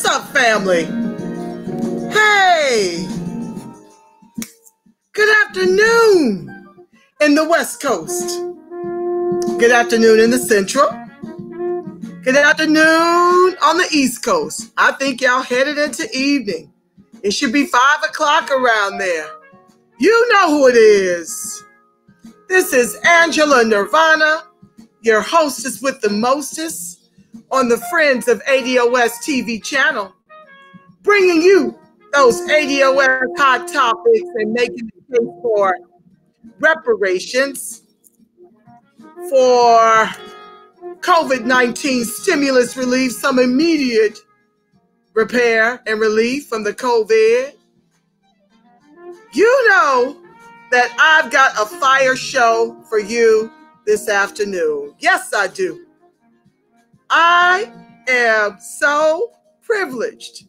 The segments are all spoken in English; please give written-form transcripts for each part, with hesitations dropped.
What's up, family? Hey, good afternoon in the West Coast. Good afternoon in the Central. Good afternoon on the East Coast. I think y'all headed into evening. It should be 5 o'clock around there. You know who it is. This is Angela Nirvana, your hostess with the mostest on the Friends of ADOS TV channel, bringing you those ADOS hot topics and making the case for reparations, for COVID-19 stimulus relief, some immediate repair and relief from the COVID. You know that I've got a fire show for you this afternoon. Yes, I do. I am so privileged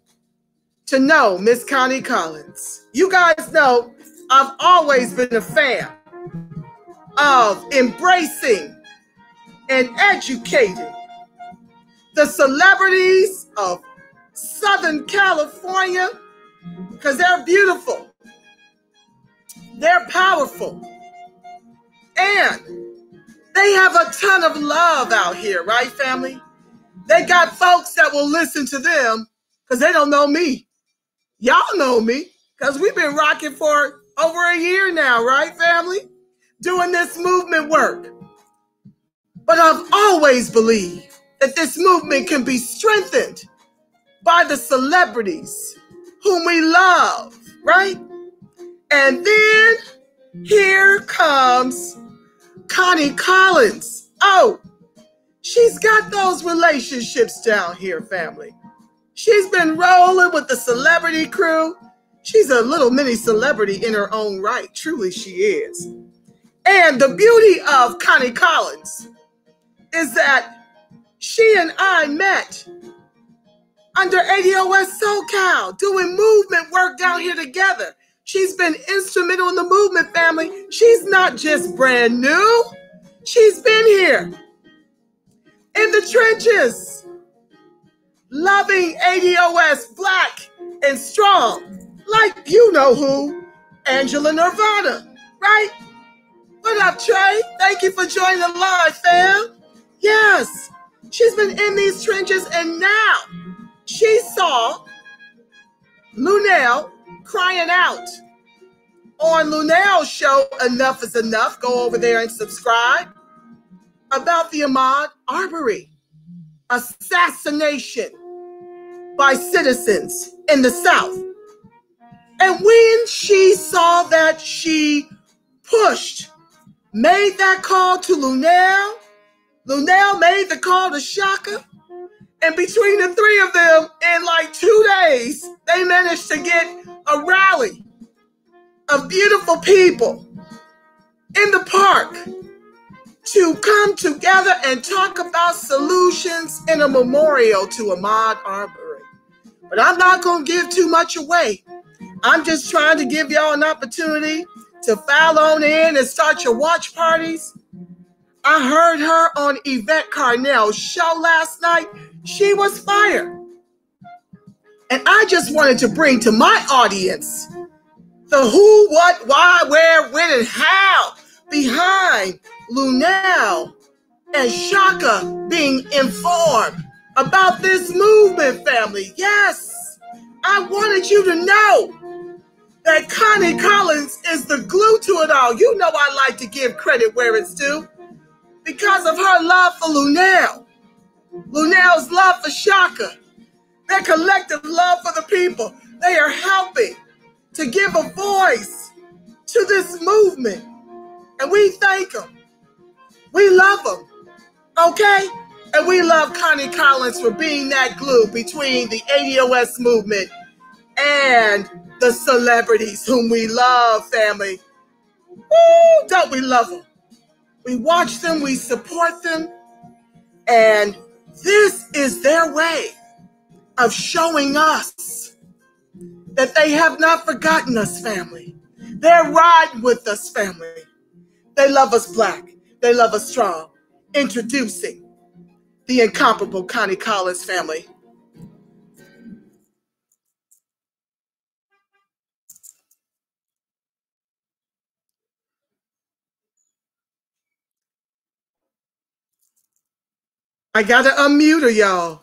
to know Miss Connie Collins. You guys know I've always been a fan of embracing and educating the celebrities of Southern California because they're beautiful, they're powerful, and they have a ton of love out here, right, family? They got folks that will listen to them because they don't know me. Y'all know me because we've been rocking for over a year now, right, family? Doing this movement work. But I've always believed that this movement can be strengthened by the celebrities whom we love, right? And then here comes Connie Collins. Oh, she's got those relationships down here, family. She's been rolling with the celebrity crew. She's a little mini celebrity in her own right. Truly she is. And the beauty of Connie Collins is that she and I met under ADOS SoCal doing movement work down here together. She's been instrumental in the movement, family. She's not just brand new. She's been here in the trenches, loving ADOS black and strong, like you know who, Angela Nirvana, right? What up, Trey? Thank you for joining the live, fam. Yes, she's been in these trenches, and now she saw Luenell crying out on Luenell's show, Enough is Enough. Go over there and subscribe, about the Ahmaud Arbery assassination by citizens in the South. And when she saw that, she made that call to Luenell. Luenell made the call to Chaka. And between the three of them, in like 2 days, they managed to get a rally of beautiful people in the park to come together and talk about solutions in a memorial to Ahmaud Arbery. But I'm not going to give too much away. I'm just trying to give y'all an opportunity to file on in and start your watch parties. I heard her on Yvette Carnell's show last night. She was fire. And I just wanted to bring to my audience the who, what, why, where, when, and how behind Luenell and Chaka being informed about this movement, family. Yes, I wanted you to know that Connie Collins is the glue to it all. You know I like to give credit where it's due because of her love for Luenell, Luenell's love for Chaka, their collective love for the people. They are helping to give a voice to this movement, and we thank them. We love them, okay? And we love Connie Collins for being that glue between the ADOS movement and the celebrities whom we love, family. Woo, don't we love them? We watch them, we support them, and this is their way of showing us that they have not forgotten us, family. They're riding with us, family. They love us black. They love us strong. Introducing the incomparable Connie Collins, family. I gotta unmute her, y'all.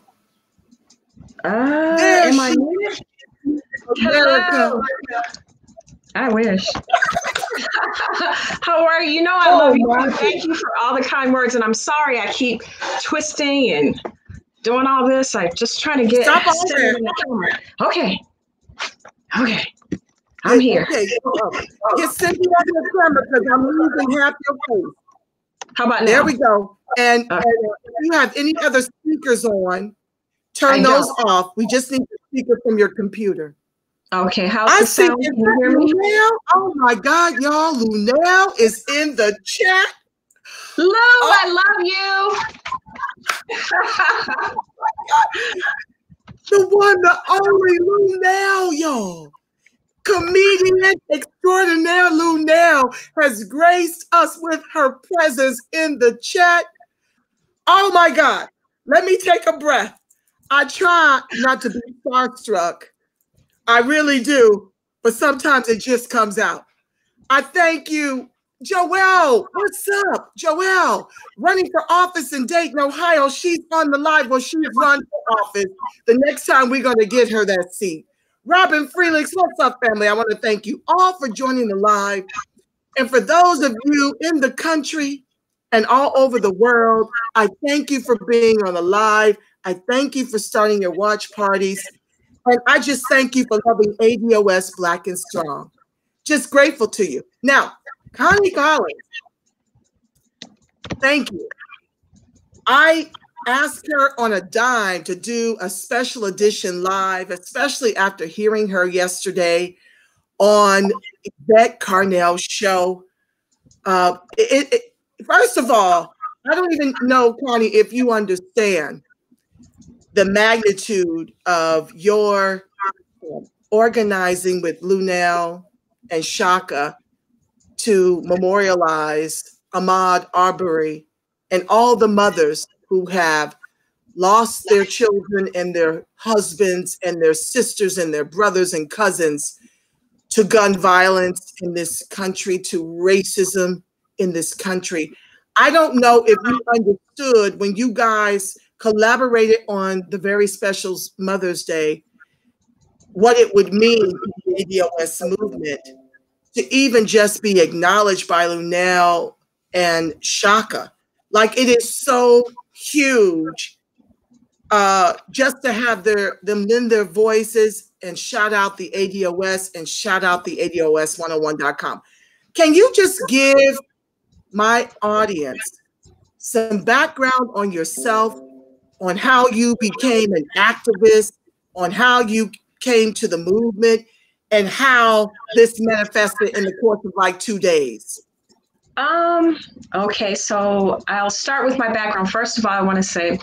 There Am I she muted? is, America. Hello. I wish. How are you? You know I Oh love you. my Thank you for all the kind words. And I'm sorry I keep twisting and doing all this. I'm just trying to get Stop all centered that. in the camera. Okay. Okay. I'm Get, here. okay, get Cindy on the camera because I'm losing half your face. How about now? There we go. And if you have any other speakers on, turn those off. We just need the speaker from your computer. Okay, how's the sound? Can you hear me? Luenell? Oh my God, y'all. Luenell is in the chat. Lou, I love you. The one, the only Luenell, y'all. Comedian extraordinaire Luenell has graced us with her presence in the chat. Oh my God. Let me take a breath. I try not to be starstruck. I really do, but sometimes it just comes out. I thank you, Joelle. What's up, Joelle? Running for office in Dayton, Ohio. She's on the live. Well, she's run for office. The next time we're going to get her that seat. Robin Freelix, what's up, family? I want to thank you all for joining the live. And for those of you in the country and all over the world, I thank you for being on the live. I thank you for starting your watch parties. And I just thank you for loving ADOS Black and Strong. Just grateful to you. Now, Connie Collins, thank you. I asked her on a dime to do a special edition live, especially after hearing her yesterday on Yvette Carnell's show. First of all, I don't even know, Connie, if you understand the magnitude of your organizing with Luenell and Chaka to memorialize Ahmaud Arbery and all the mothers who have lost their children and their husbands and their sisters and their brothers and cousins to gun violence in this country, to racism in this country. I don't know if you understood when you guys collaborated on the very special Mother's Day, what it would mean to the ADOS movement to even just be acknowledged by Luenell and Chaka. Like, it is so huge just to have them lend their voices and shout out the ADOS and shout out the ADOS101.com. Can you just give my audience some background on yourself, on how you became an activist, on how you came to the movement, and how this manifested in the course of like 2 days? Okay, so I'll start with my background. First of all, I want to say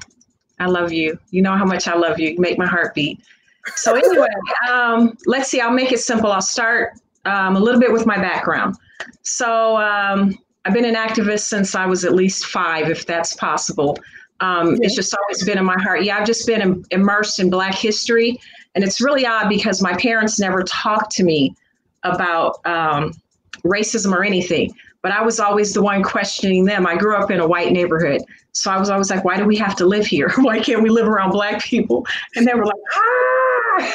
I love you. You know how much I love you. You make my heart beat. So anyway, let's see, I'll make it simple. I'll start a little bit with my background. So I've been an activist since I was at least 5, if that's possible. It's just always been in my heart. Yeah, I've just been immersed in Black history. And it's really odd because my parents never talked to me about racism or anything, but I was always the one questioning them. I grew up in a white neighborhood. So I was always like, why do we have to live here? Why can't we live around Black people? And they were like,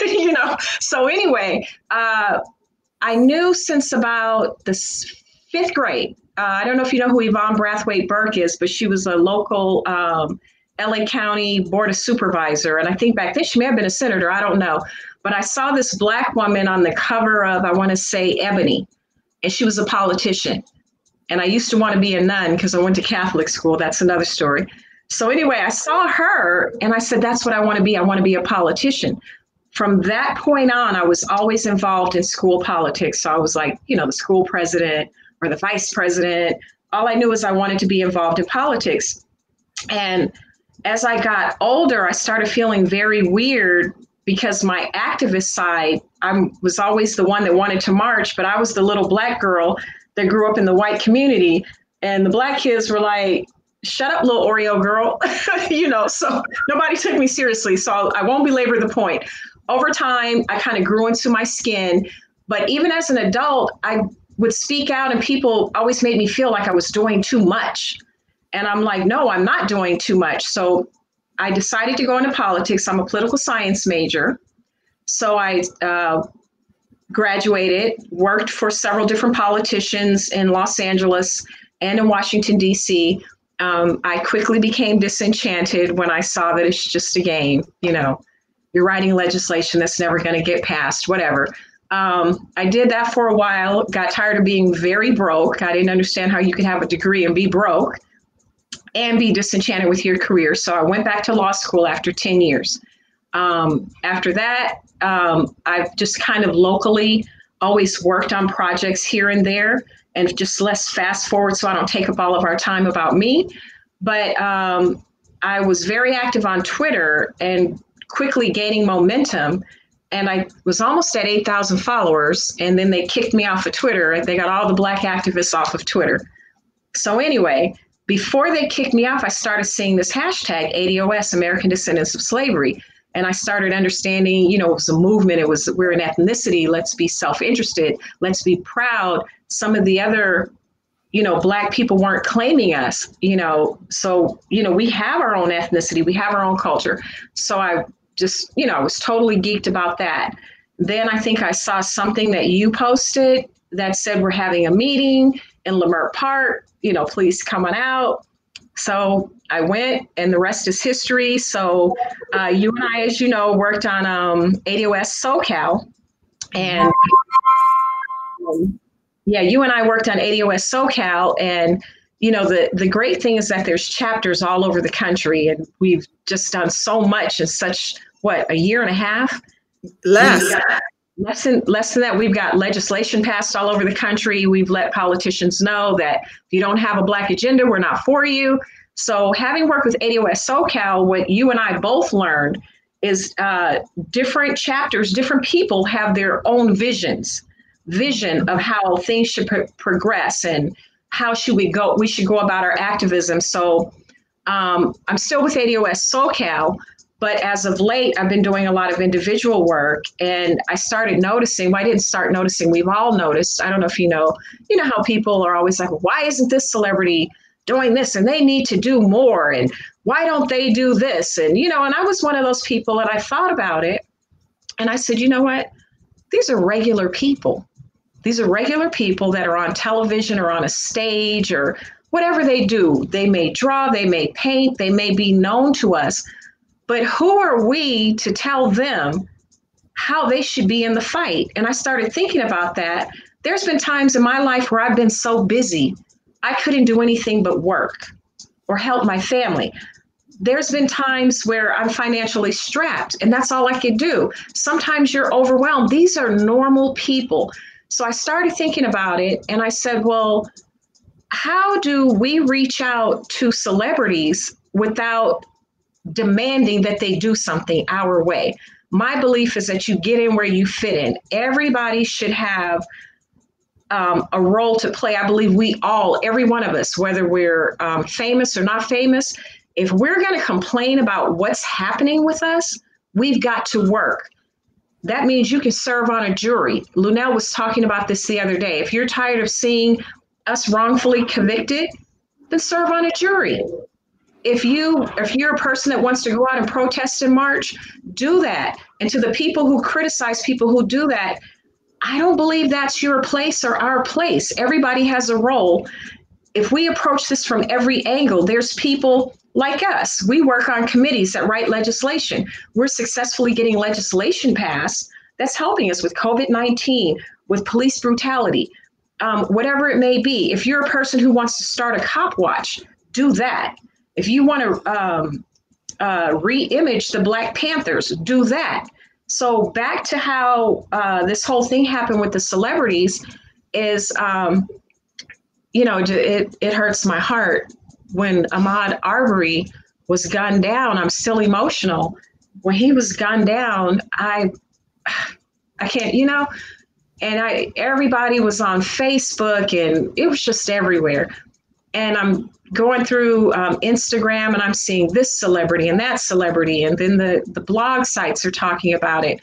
you know. So anyway, I knew since about the 5th grade. I don't know if you know who Yvonne Brathwaite Burke is, but she was a local LA County Board of Supervisor. And I think back then she may have been a senator, I don't know. But I saw this Black woman on the cover of, I want to say, Ebony, and she was a politician. And I used to want to be a nun because I went to Catholic school. That's another story. So anyway, I saw her and I said, that's what I want to be. I want to be a politician. From that point on, I was always involved in school politics. So I was like, you know, the school president or the vice president. All I knew is I wanted to be involved in politics. And as I got older, I started feeling very weird because my activist side, I was always the one that wanted to march, but I was the little Black girl that grew up in the white community. And the Black kids were like, shut up, little Oreo girl. You know, so nobody took me seriously. So I won't belabor the point. Over time, I kind of grew into my skin. But even as an adult, I would speak out and people always made me feel like I was doing too much. And I'm like, no, I'm not doing too much. So I decided to go into politics. I'm a political science major. So I graduated, worked for several different politicians in Los Angeles and in Washington, D.C. I quickly became disenchanted when I saw that it's just a game. You know, you're writing legislation that's never going to get passed, whatever. I did that for a while, got tired of being very broke. I didn't understand how you could have a degree and be broke and be disenchanted with your career. So I went back to law school after 10 years. After that, I've just kind of locally always worked on projects here and there, and just let's fast forward so I don't take up all of our time about me. But I was very active on Twitter and quickly gaining momentum. And I was almost at 8,000 followers, and then they kicked me off of Twitter. They got all the Black activists off of Twitter. So anyway, before they kicked me off, I started seeing this hashtag ADOS, American Descendants of Slavery. And I started understanding, you know, it was a movement. It was, we're an ethnicity. Let's be self-interested. Let's be proud. Some of the other, you know, Black people weren't claiming us, you know. So, you know, we have our own ethnicity. We have our own culture. So I just, you know, I was totally geeked about that. Then I think I saw something that you posted that said we're having a meeting in Leimert Park, you know, please come on out. So I went, and the rest is history. So you and I, as you know, worked on ADOS SoCal. And yeah, you and I worked on ADOS SoCal. And, you know, the great thing is that there's chapters all over the country, and we've just done so much in such, what, a year and a half? Less than that. We've got legislation passed all over the country. We've let politicians know that if you don't have a Black agenda, we're not for you. So having worked with ADOS SoCal, what you and I both learned is different chapters, different people have their own vision of how things should progress and how should we should go about our activism. So I'm still with ADOS SoCal, but as of late, I've been doing a lot of individual work, and I started noticing, well, I didn't start noticing, we've all noticed. I don't know if you know how people are always like, why isn't this celebrity doing this? And they need to do more. And why don't they do this? And, you know, and I was one of those people, and I thought about it, and I said, you know what? These are regular people. These are regular people that are on television or on a stage or whatever they do. They may draw, they may paint, they may be known to us. But who are we to tell them how they should be in the fight? And I started thinking about that. There's been times in my life where I've been so busy, I couldn't do anything but work or help my family. There's been times where I'm financially strapped, and that's all I could do. Sometimes you're overwhelmed. These are normal people. So I started thinking about it, and I said, well, how do we reach out to celebrities without demanding that they do something our way? My belief is that you get in where you fit in. Everybody should have a role to play. I believe we all, every one of us, whether we're famous or not famous, if we're going to complain about what's happening with us, we've got to work. That means you can serve on a jury. Luenell was talking about this the other day. If you're tired of seeing us wrongfully convicted, then serve on a jury. If you're a person that wants to go out and protest and march, do that. And to the people who criticize people who do that, I don't believe that's your place or our place. Everybody has a role. If we approach this from every angle, there's people like us. We work on committees that write legislation. We're successfully getting legislation passed that's helping us with COVID-19, with police brutality, whatever it may be. If you're a person who wants to start a cop watch, do that. If you want to re-image the Black Panthers, do that. So back to how this whole thing happened with the celebrities is, you know, it hurts my heart. When Ahmaud Arbery was gunned down, I'm still emotional. When he was gunned down, I can't, you know, and everybody was on Facebook, and it was just everywhere. And I'm going through Instagram, and I'm seeing this celebrity and that celebrity, and then the blog sites are talking about it.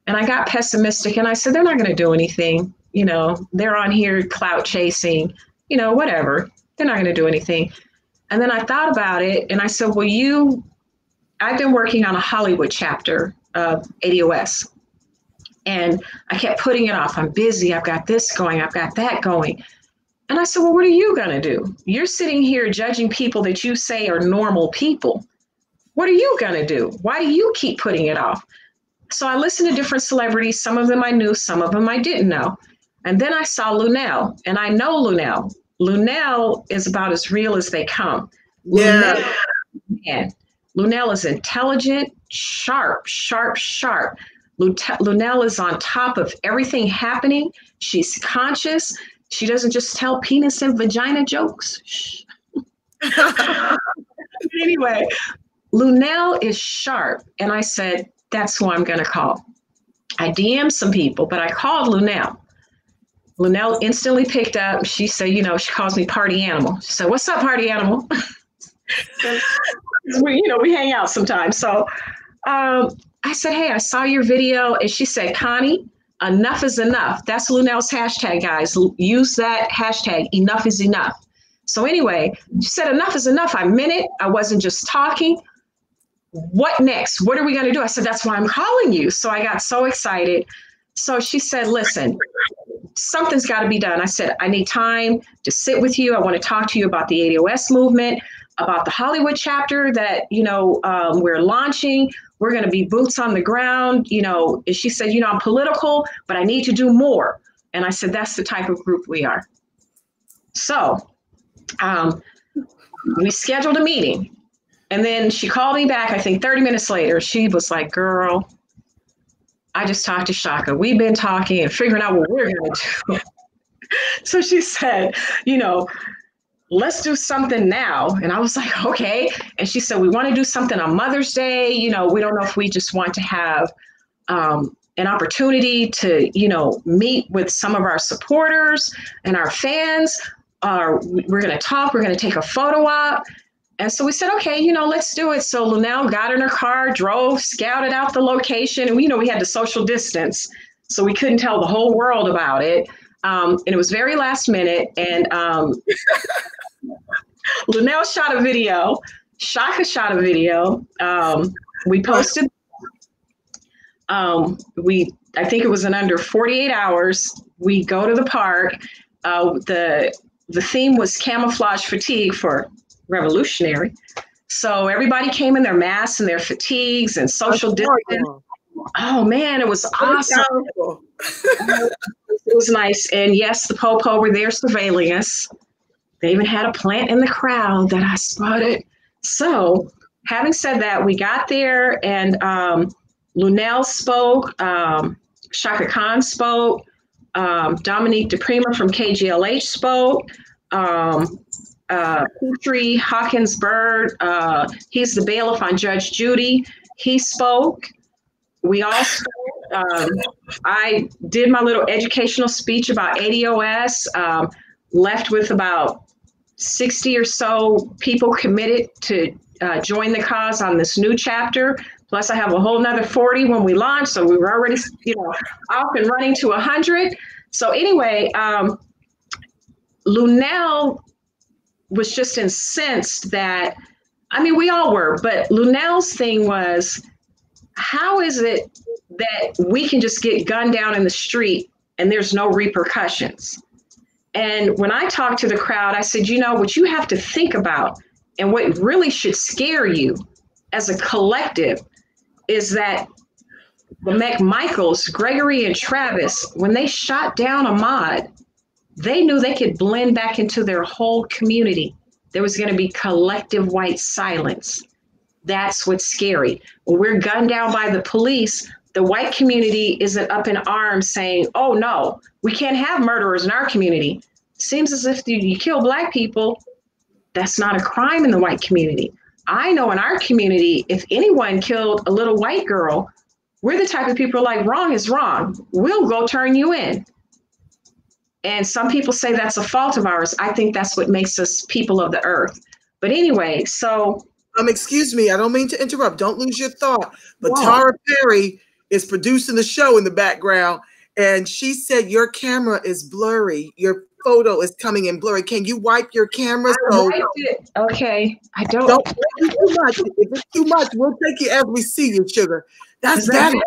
And I got pessimistic, and I said, they're not going to do anything. You know, they're on here clout chasing, you know, whatever. They're not going to do anything. And then I thought about it, and I said, well, I've been working on a Hollywood chapter of ADOS. And I kept putting it off. I'm busy. I've got this going. I've got that going. And I said, well, what are you going to do? You're sitting here judging people that you say are normal people. What are you going to do? Why do you keep putting it off? So I listened to different celebrities. Some of them I knew, some of them I didn't know. And then I saw Luenell, and I know Luenell. Luenell is about as real as they come. Yeah. Luenell is intelligent, sharp, sharp, sharp. Luenell is on top of everything happening. She's conscious. She doesn't just tell penis and vagina jokes. Anyway, Luenell is sharp. And I said, that's who I'm going to call. I DM'd some people, but I called Luenell. Luenell instantly picked up. She said, you know, she calls me party animal. She said, what's up, party animal? We hang out sometimes. So I said, hey, I saw your video. And she said, Connie, enough is enough. That's Luenell's hashtag, guys. Use that hashtag, enough is enough. So anyway, she said, enough is enough. I meant it. I wasn't just talking. What next? What are we going to do? I said, that's why I'm calling you. So I got so excited. So she said, listen, something's got to be done. I said, I need time to sit with you. I want to talk to you about the ADOS movement, about the Hollywood chapter that, we're launching. We're going to be boots on the ground. And she said, I'm political, but I need to do more. And I said, that's the type of group we are. So we scheduled a meeting. And then she called me back, I think 30 minutes later. She was like, girl, I just talked to Chaka. We've been talking and figuring out what we're going to do. So she said, let's do something now. And I was like, okay. And she said, we want to do something on Mother's Day. We don't know if we just want to have an opportunity to, meet with some of our supporters and our fans. We're going to talk. We're going to take a photo op. And so we said, okay, let's do it. So Luenell got in her car, drove, scouted out the location. And we had to social distance, so we couldn't tell the whole world about it. And it was very last minute. And Luenell shot a video. Chaka shot a video. We posted. I think it was in under 48 hours. We go to the park. The theme was camouflage fatigue for revolutionary. So everybody came in their masks and their fatigues and social distance. Oh man, it was awesome. It was nice. And yes, the Popo were there surveilling us. They even had a plant in the crowd that I spotted. So having said that, we got there and Luenell spoke, Chaka Khan spoke, Dominique DePrima from KGLH spoke, Petrie Hawkins Bird, he's the bailiff on Judge Judy. He spoke. We all spoke. I did my little educational speech about ADOS, left with about 60 or so people committed to join the cause on this new chapter. Plus I have a whole nother 40 when we launch. So we were already, off and running to 100. So anyway, Luenell was just incensed that, we all were, but Luenell's thing was, how is it that we can just get gunned down in the street and there's no repercussions? And when I talked to the crowd, I said, what you have to think about and what really should scare you as a collective is that the McMichaels, Gregory and Travis, when they shot down Ahmaud, they knew they could blend back into their whole community. There was going to be collective white silence. That's what's scary. When we're gunned down by the police, the white community isn't up in arms saying, oh no, we can't have murderers in our community. Seems as if you kill Black people, that's not a crime in the white community. I know in our community, if anyone killed a little white girl, we're the type of people like, wrong is wrong. We'll go turn you in. And some people say that's a fault of ours. I think that's what makes us people of the earth. But anyway, so. Excuse me, I don't mean to interrupt. Don't lose your thought. But whoa. Tara Perry is producing the show in the background. And she said, your camera is blurry. photo is coming in blurry. Can you wipe your camera? I wiped it. Okay. I don't. Don't do too much. If it's too much, we'll take you as we see you, sugar. That's better.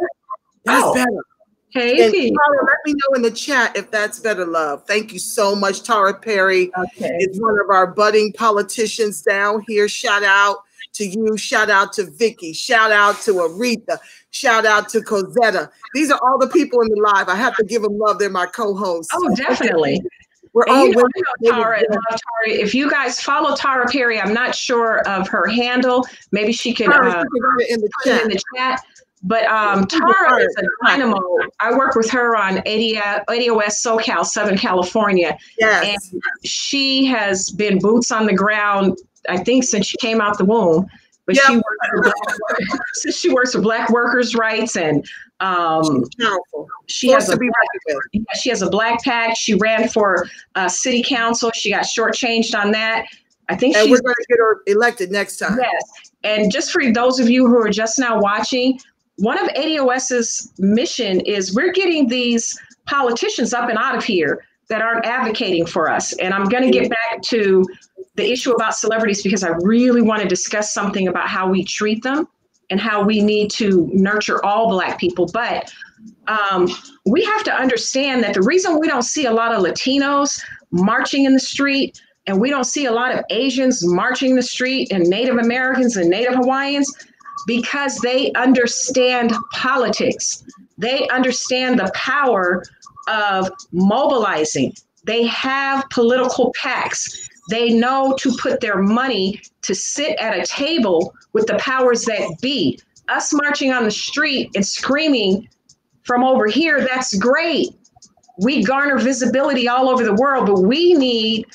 That's better. Hey, and Pete. Tara, let me know in the chat if that's better, love. Thank you so much. Tara Perry is one of our budding politicians down here. Shout out to you. Shout out to Vicky. Shout out to Aretha. Shout out to Cosetta. These are all the people in the live. I have to give them love. They're my co-hosts. Oh, definitely. We're all you know, Tara, Tara. If you guys follow Tara Perry, I'm not sure of her handle. Maybe she can put it in the chat. But Tara is a dynamo. I work with her on ADOS SoCal, Southern California. Yes. And she has been boots on the ground, I think, since she came out the womb. But she works for Black workers' rights, and she has a Black PAC. She ran for city council. She got shortchanged on that. I think we're going to get her elected next time. Yes. And just for those of you who are just now watching, one of ADOS's mission is we're getting these politicians up and out of here that aren't advocating for us. And I'm going to get back to the issue about celebrities because I really want to discuss something about how we treat them and how we need to nurture all Black people. But we have to understand that the reason we don't see a lot of Latinos marching in the street and we don't see a lot of Asians marching the street and Native Americans and Native Hawaiians, because they understand politics. They understand the power of mobilizing. They have political PACs. They know to put their money to sit at a table with the powers that be. Us marching on the street and screaming from over here, that's great. We garner visibility all over the world, but we need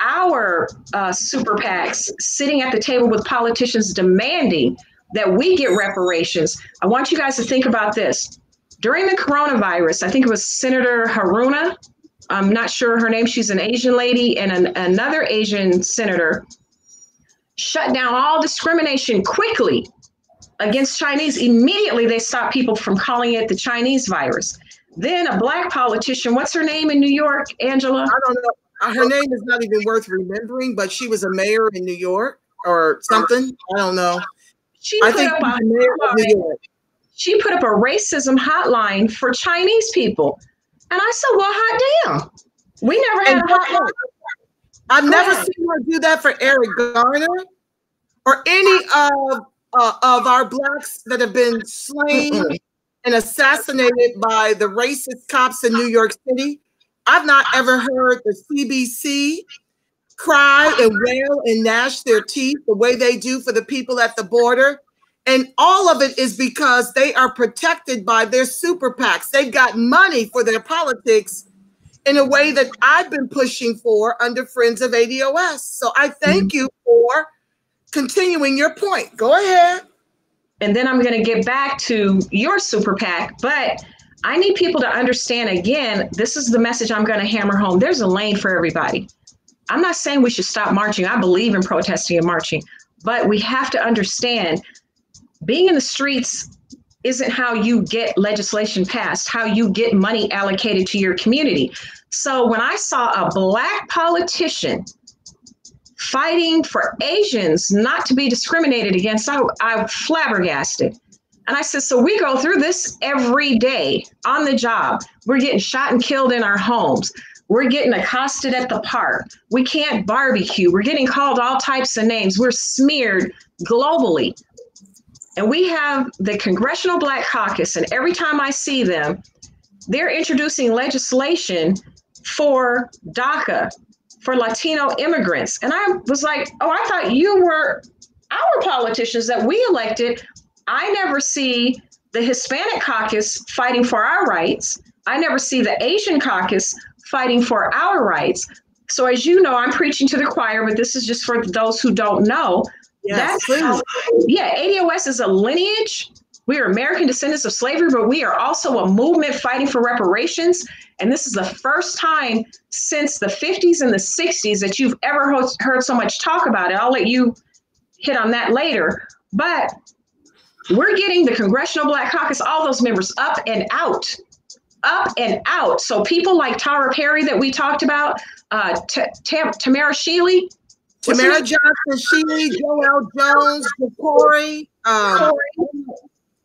our super PACs sitting at the table with politicians demanding that we get reparations. I want you guys to think about this. During the coronavirus, I think it was Senator Haruna, I'm not sure her name, she's an Asian lady, and another Asian senator shut down all discrimination quickly against Chinese. Immediately, they stopped people from calling it the Chinese virus. Then a Black politician, what's her name in New York, Angela? I don't know. Her name is not even worth remembering, but she was a mayor in New York or something. I don't know. She put up a racism hotline for Chinese people. And I said, well, hot damn. We never had a hotline. I've never seen her do that for Eric Garner or any of our Blacks that have been slain and assassinated by the racist cops in New York City. I've not ever heard the CBC cry and wail and gnash their teeth the way they do for the people at the border. And all of it is because they are protected by their super PACs. They've got money for their politics in a way that I've been pushing for under Friends of ADOS. So I thank you for continuing your point. Go ahead. And then I'm going to get back to your super PAC, but I need people to understand, again, this is the message I'm going to hammer home. There's a lane for everybody. I'm not saying we should stop marching. I believe in protesting and marching, but we have to understand being in the streets isn't how you get legislation passed, how you get money allocated to your community. So when I saw a Black politician fighting for Asians not to be discriminated against, I flabbergasted. And I said, so we go through this every day on the job. We're getting shot and killed in our homes. We're getting accosted at the park. We can't barbecue. We're getting called all types of names. We're smeared globally. And we have the Congressional Black Caucus, and every time I see them, they're introducing legislation for DACA, for Latino immigrants. And I was like, oh, I thought you were our politicians that we elected. I never see the Hispanic caucus fighting for our rights. I never see the Asian caucus fighting for our rights. So as you know, I'm preaching to the choir, but this is just for those who don't know. Yes, ADOS is a lineage. We are American descendants of slavery, but we are also a movement fighting for reparations. And this is the first time since the 50s and the 60s that you've ever heard so much talk about it. I'll let you hit on that later. But we're getting the Congressional Black Caucus, all those members up and out. up and out. So people like Tara Perry that we talked about, Tamara Shealy. Tamara Johnson, Shealy, Joel Jones, Corey.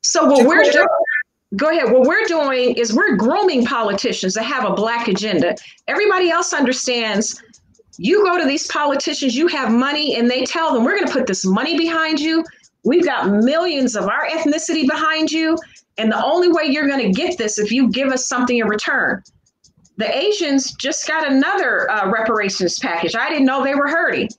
So what we're doing, go ahead. What we're doing is we're grooming politicians that have a Black agenda. Everybody else understands. You go to these politicians, you have money, and they tell them, we're going to put this money behind you. We've got millions of our ethnicity behind you. And the only way you're going to get this if you give us something in return. The Asians just got another reparations package. I didn't know they were hurting.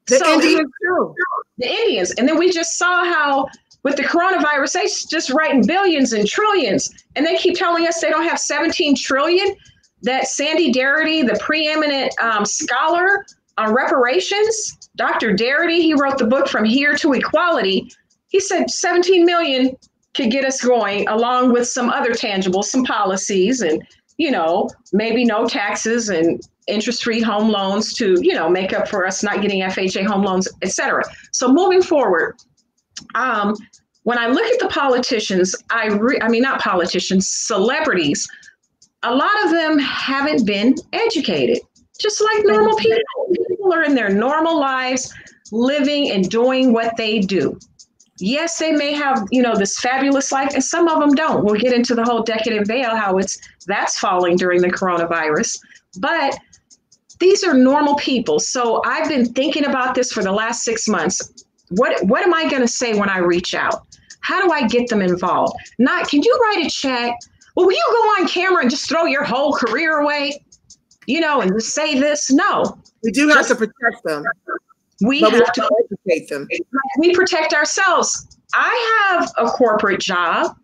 The Indians too. The Indians. And then we just saw how with the coronavirus, they just writing billions and trillions. And they keep telling us they don't have 17 trillion. That Sandy Darity, the preeminent scholar on reparations, Dr. Darity, he wrote the book From Here to Equality. He said 17 million could get us going, along with some other tangibles, some policies, and, you know, maybe no taxes and interest-free home loans to, you know, make up for us not getting FHA home loans, et cetera. So moving forward, when I look at the politicians, not politicians, celebrities, a lot of them haven't been educated, just like normal people. People are in their normal lives, living and doing what they do. Yes, they may have, you know, this fabulous life, and some of them don't. We'll get into the whole decadent veil, how that's falling during the coronavirus. But these are normal people. So I've been thinking about this for the last 6 months. What am I going to say when I reach out? How do I get them involved? Not, can you write a check? Well, will you go on camera and just throw your whole career away, you know, and just say this? No. We do have to protect them. We have to educate them. We protect ourselves. I have a corporate job.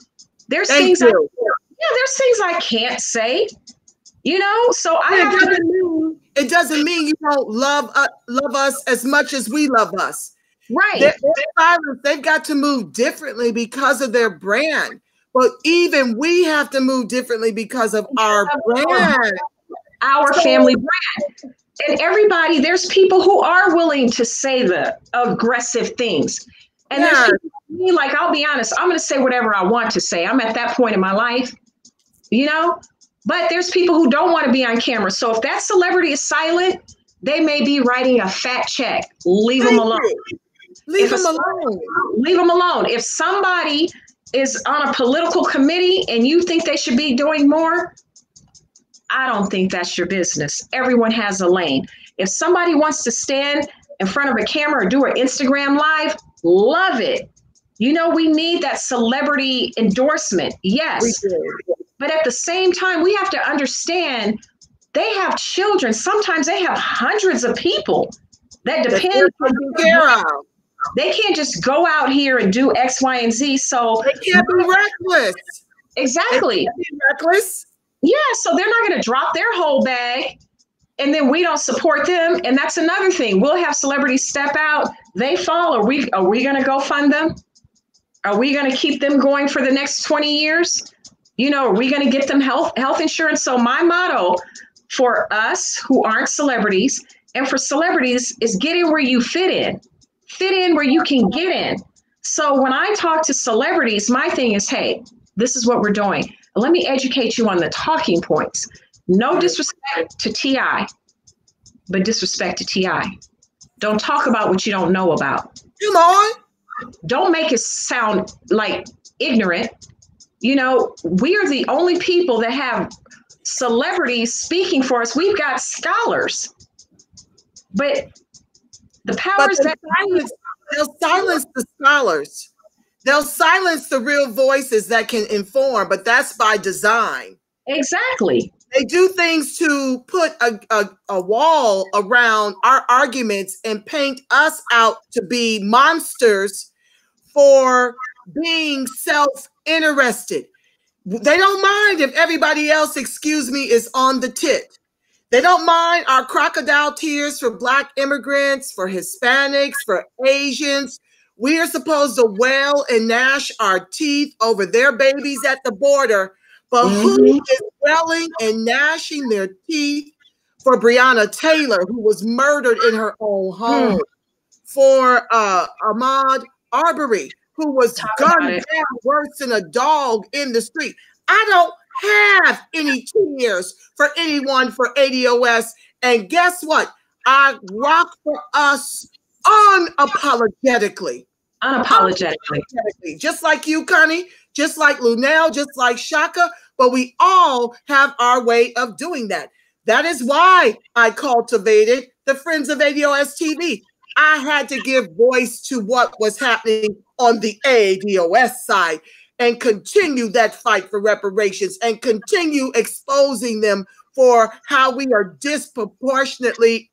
There's things I can't say, you know, so I have to. It doesn't mean you don't love us as much as we love us. Right. They're silent. They've got to move differently because of their brand. But even we have to move differently because of our brand. Our family brand. And everybody, there's people who are willing to say the aggressive things. And there's people, like, I'll be honest, I'm going to say whatever I want to say. I'm at that point in my life, you know, but there's people who don't want to be on camera. So if that celebrity is silent, they may be writing a fat check. Leave them alone. Leave them alone. Leave them alone. If somebody is on a political committee and you think they should be doing more, I don't think that's your business. Everyone has a lane. If somebody wants to stand in front of a camera or do an Instagram live, love it. You know, we need that celebrity endorsement. Yes. But at the same time, we have to understand they have children. Sometimes they have hundreds of people that depend on them. They can't just go out here and do X, Y, and Z. So they can't be reckless. Exactly. They can't be reckless. Yeah, so they're not going to drop their whole bag and then we don't support them. And that's another thing. We'll have celebrities step out. They fall. Are we going to go fund them? Are we going to keep them going for the next 20 years? You know, are we going to get them health insurance? So my motto for us who aren't celebrities and for celebrities is get in where you fit in. Fit in where you can get in. So when I talk to celebrities, my thing is, hey, this is what we're doing. Let me educate you on the talking points. No disrespect to T.I., but disrespect to T.I. Don't talk about what you don't know about. Come on. Don't make it sound like ignorant. You know, we are the only people that have celebrities speaking for us. We've got scholars. But the powers they'll silence the scholars. They'll silence the real voices that can inform, but that's by design. Exactly. They do things to put a wall around our arguments and paint us out to be monsters for being self-interested. They don't mind if everybody else, is on the tit. They don't mind our crocodile tears for Black immigrants, for Hispanics, for Asians. We are supposed to wail and gnash our teeth over their babies at the border, but who is wailing and gnashing their teeth for Breonna Taylor, who was murdered in her own home, for Ahmaud Arbery, who was gunned down worse than a dog in the street? I don't have any tears for anyone for ADOS. And guess what? I rock for us unapologetically. Unapologetically. Just like you, Connie, just like Luenell, just like Chaka, but we all have our way of doing that. That is why I cultivated the Friends of ADOS TV. I had to give voice to what was happening on the ADOS side and continue that fight for reparations and continue exposing them for how we are disproportionately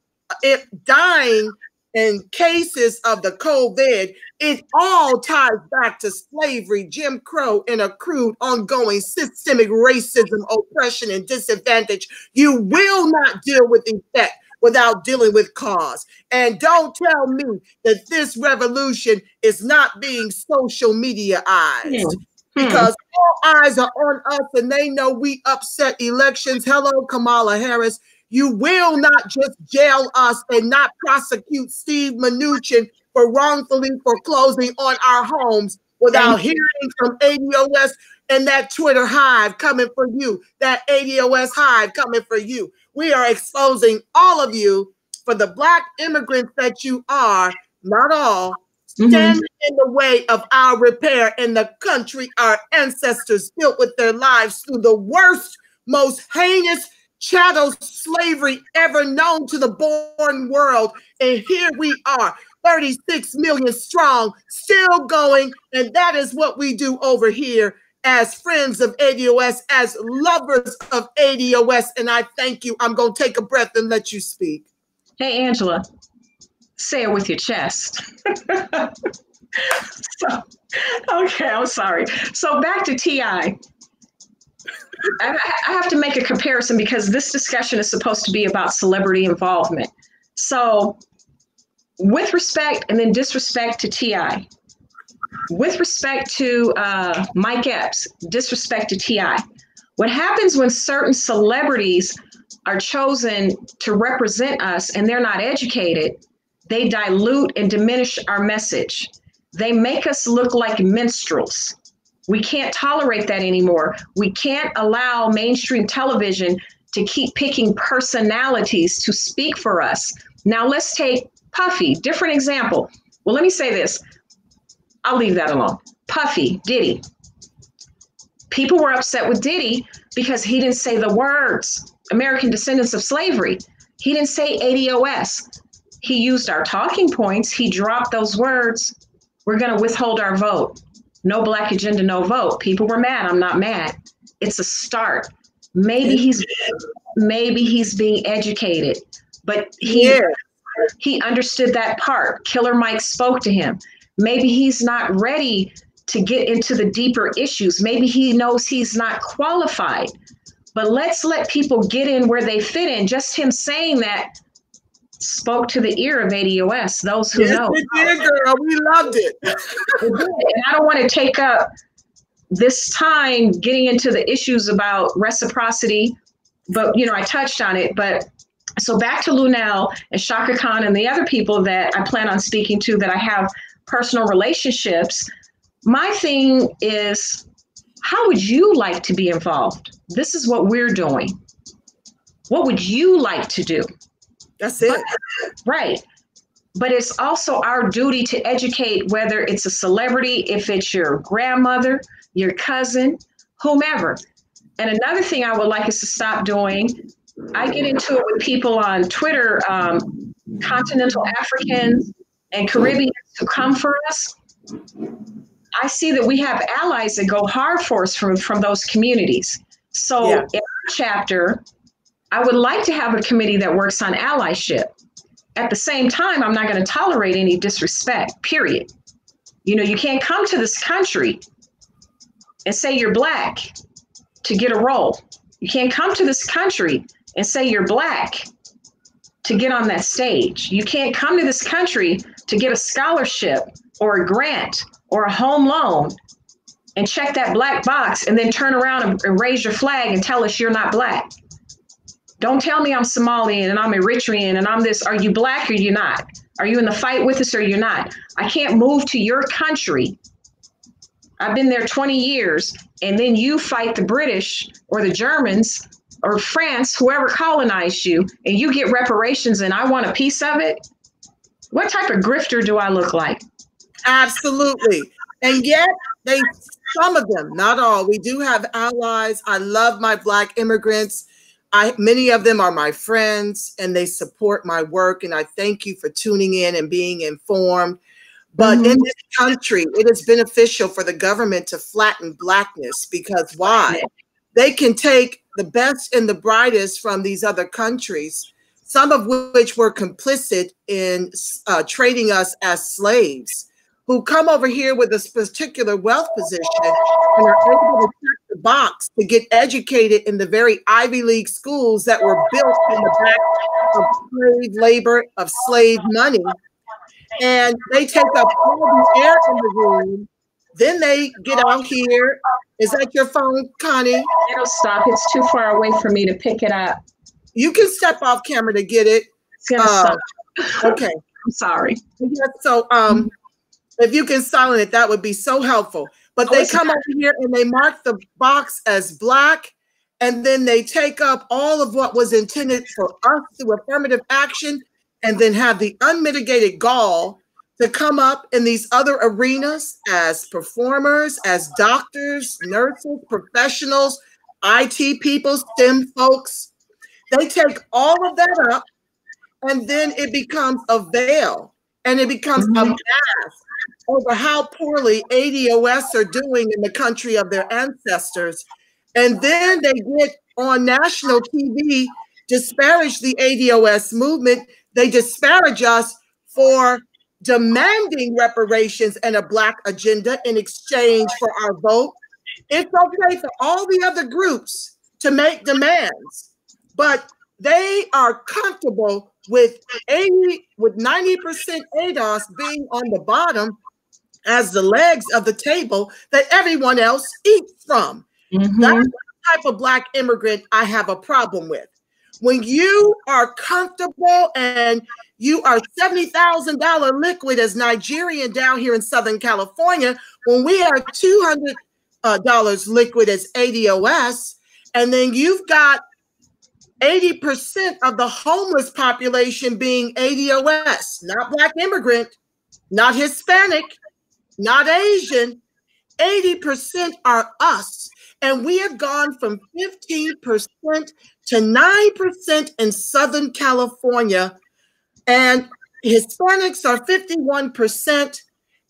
dying in cases of the COVID. It all ties back to slavery, Jim Crow, and accrued ongoing systemic racism, oppression, and disadvantage. You will not deal with effect without dealing with cause. And don't tell me that this revolution is not being social mediaized. Because all eyes are on us and they know we upset elections. Hello, Kamala Harris. You will not just jail us and not prosecute Steve Mnuchin for wrongfully foreclosing on our homes without hearing from ADOS and that Twitter hive coming for you, that ADOS hive coming for you. We are exposing all of you for the Black immigrants that you are, not all, standing in the way of our repair in the country our ancestors built with their lives through the worst, most heinous chattel slavery ever known to the born world. And here we are, 36 million strong, still going. And that is what we do over here as friends of ADOS, as lovers of ADOS. And I thank you. I'm going to take a breath and let you speak. Hey, Angela, say it with your chest. Okay, I'm sorry. So back to TI. I have to make a comparison because this discussion is supposed to be about celebrity involvement. So with respect and then disrespect to TI, with respect to Mike Epps, disrespect to TI. What happens when certain celebrities are chosen to represent us and they're not educated, they dilute and diminish our message. They make us look like minstrels. We can't tolerate that anymore. We can't allow mainstream television to keep picking personalities to speak for us. Now let's take Puffy, different example. Well, let me say this. I'll leave that alone. Puffy, Diddy. People were upset with Diddy because he didn't say the words, American descendants of slavery. He didn't say ADOS. He used our talking points. He dropped those words. We're going to withhold our vote. No Black agenda, no vote. People were mad. I'm not mad. It's a start. Maybe he's being educated, but he understood that part. Killer Mike spoke to him. Maybe he's not ready to get into the deeper issues. Maybe he knows he's not qualified, but let's let people get in where they fit in. Just him saying that spoke to the ear of ADOS, those who know. It did, girl. We loved it. And I don't want to take up this time getting into the issues about reciprocity, but I touched on it. But so back to Luenell and Chaka Khan and the other people that I plan on speaking to that I have personal relationships. My thing is, how would you like to be involved? This is what we're doing. What would you like to do? That's it. Right. But it's also our duty to educate, whether it's a celebrity, if it's your grandmother, your cousin, whomever. And another thing I would like us to stop doing, I get into it with people on Twitter, continental Africans and Caribbeans who come for us. I see that we have allies that go hard for us from those communities. So in our chapter, I would like to have a committee that works on allyship. At the same time, I'm not going to tolerate any disrespect, period. You can't come to this country and say you're Black to get a role. You can't come to this country and say you're Black to get on that stage. You can't come to this country to get a scholarship or a grant or a home loan and check that black box and then turn around and raise your flag and tell us you're not Black. Don't tell me I'm Somalian and I'm Eritrean and I'm this. Are you Black or you not? Are you in the fight with us or you're not? I can't move to your country I've been there 20 years, and then you fight the British or the Germans or France, whoever colonized you, and you get reparations and I want a piece of it. What type of grifter do I look like? Absolutely. And yet some of them, not all, we do have allies. I love my Black immigrants. Many of them are my friends and they support my work. And I thank you for tuning in and being informed. But in this country, it is beneficial for the government to flatten Blackness because why? They can take the best and the brightest from these other countries, some of which were complicit in trading us as slaves, who come over here with a particular wealth position and are able to check the box to get educated in the very Ivy League schools that were built in the back of slave labor, of slave money. And they take up all the air in the room. Then they get out here. Is that your phone, Connie? It'll stop. It's too far away for me to pick it up. You can step off camera to get it. It's gonna stop. Okay. I'm sorry. Yeah, so if you can silent it, that would be so helpful. But they come over here and they mark the box as Black, and then they take up all of what was intended for us through affirmative action, and then have the unmitigated gall to come up in these other arenas as performers, as doctors, nurses, professionals, IT people, STEM folks. They take all of that up, and then it becomes a veil, and it becomes a mask over how poorly ADOS are doing in the country of their ancestors. And then they get on national TV, disparage the ADOS movement. They disparage us for demanding reparations and a Black agenda in exchange for our vote. It's okay for all the other groups to make demands, but they are comfortable with 90% ADOS being on the bottom as the legs of the table that everyone else eats from. That's the type of Black immigrant I have a problem with. When you are comfortable and you are $70,000 liquid as Nigerian down here in Southern California, when we are $200 liquid as ADOS, and then you've got 80% of the homeless population being ADOS, not Black immigrant, not Hispanic, not Asian, 80% are us. And we have gone from 15% to 9% in Southern California. And Hispanics are 51%.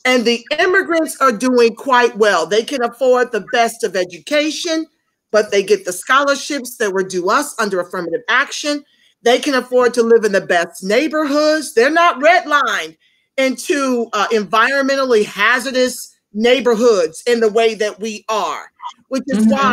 And the immigrants are doing quite well. They can afford the best of education, but they get the scholarships that were due us under affirmative action. They can afford to live in the best neighborhoods. They're not redlined into environmentally hazardous neighborhoods in the way that we are, which is why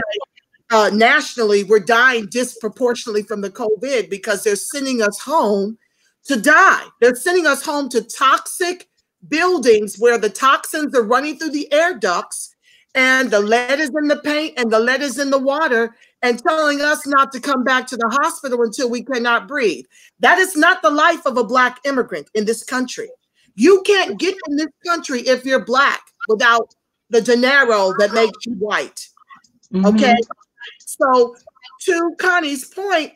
nationally we're dying disproportionately from the COVID, because they're sending us home to die. They're sending us home to toxic buildings where the toxins are running through the air ducts and the lead is in the paint and the lead is in the water, and telling us not to come back to the hospital until we cannot breathe. That is not the life of a Black immigrant in this country. You can't get in this country if you're Black without the dinero that makes you white. Okay. So to Connie's point,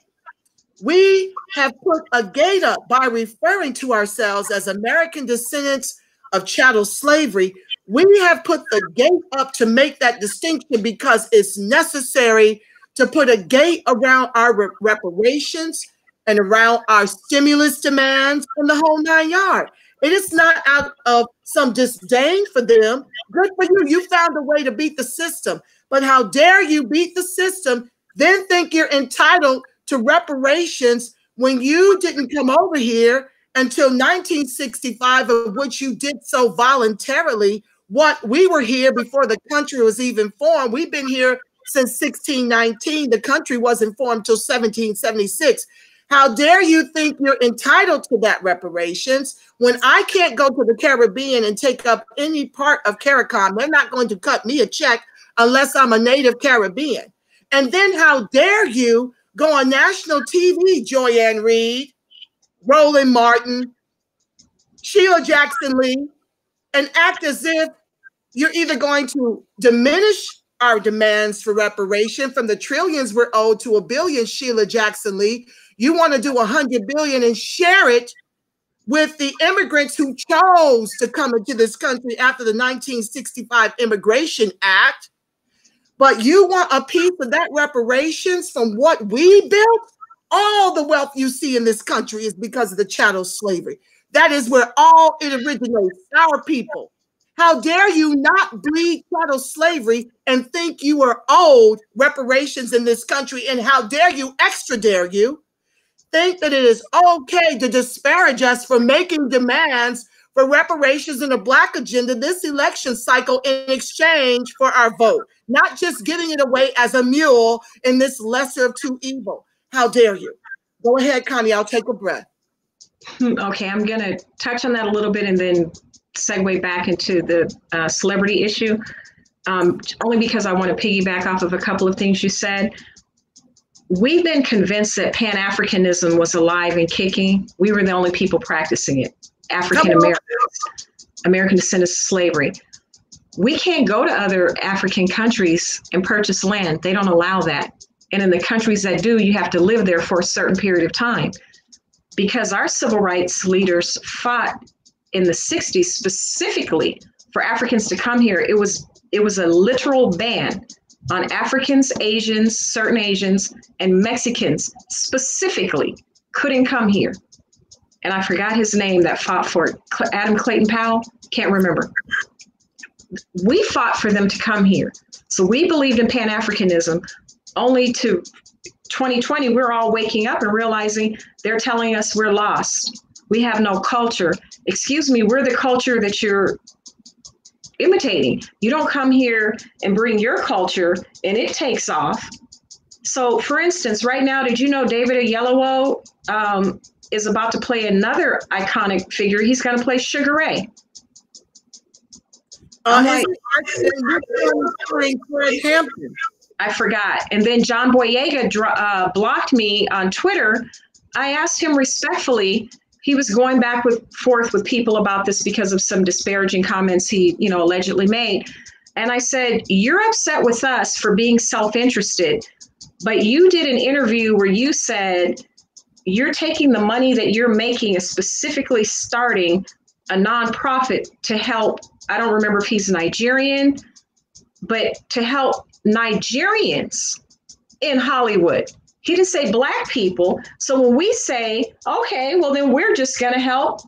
we have put a gate up by referring to ourselves as American descendants of chattel slavery. We have put the gate up to make that distinction because it's necessary to put a gate around our reparations and around our stimulus demands and the whole 9 yards. It is not out of some disdain for them. Good for you. You found a way to beat the system. But how dare you beat the system, then think you're entitled to reparations when you didn't come over here until 1965, of which you did so voluntarily. What we were here before the country was even formed. We've been here since 1619. The country wasn't formed till 1776. How dare you think you're entitled to that reparations when I can't go to the Caribbean and take up any part of CARICOM? They're not going to cut me a check unless I'm a native Caribbean. And then how dare you go on national TV, Joy-Ann Reid, Roland Martin, Sheila Jackson Lee, and act as if you're either going to diminish our demands for reparation from the trillions we're owed to $1 billion, Sheila Jackson Lee. You want to do $100 billion and share it with the immigrants who chose to come into this country after the 1965 Immigration Act. But you want a piece of that reparations from what we built? All the wealth you see in this country is because of the chattel slavery. That is where all it originates, our people. How dare you not bleed chattel slavery and think you are owed reparations in this country? And how dare you, extra dare you, think that it is okay to disparage us for making demands for reparations in the Black agenda this election cycle in exchange for our vote, not just giving it away as a mule in this lesser of two evil. How dare you? Go ahead, Connie, I'll take a breath. Okay, I'm going to touch on that a little bit and then segue back into the celebrity issue, only because I want to piggyback off of a couple of things you said. We've been convinced that Pan-Africanism was alive and kicking. We were the only people practicing it. African-Americans, American descendants of slavery. We can't go to other African countries and purchase land. They don't allow that. And in the countries that do, you have to live there for a certain period of time. Because our civil rights leaders fought in the 60s specifically for Africans to come here. It was a literal ban on Africans, Asians, certain Asians, and Mexicans specifically couldn't come here. And I forgot his name that fought for it. Adam Clayton Powell? Can't remember. We fought for them to come here. So we believed in Pan-Africanism. Only to 2020, we're all waking up and realizing they're telling us we're lost. We have no culture. Excuse me, we're the culture that you're imitating. You don't come here and bring your culture and it takes off. So for instance, right now, did you know David Oyelowo is about to play another iconic figure? He's going to play Sugar Ray. I forgot. And then John Boyega blocked me on Twitter. I asked him respectfully. He was going back forth with people about this because of some disparaging comments he, allegedly made. And I said, you're upset with us for being self-interested, but you did an interview where you said you're taking the money that you're making and specifically starting a nonprofit to help, I don't remember if he's Nigerian, but to help Nigerians in Hollywood. He didn't say Black people. So when we say, okay, well, then we're just going to help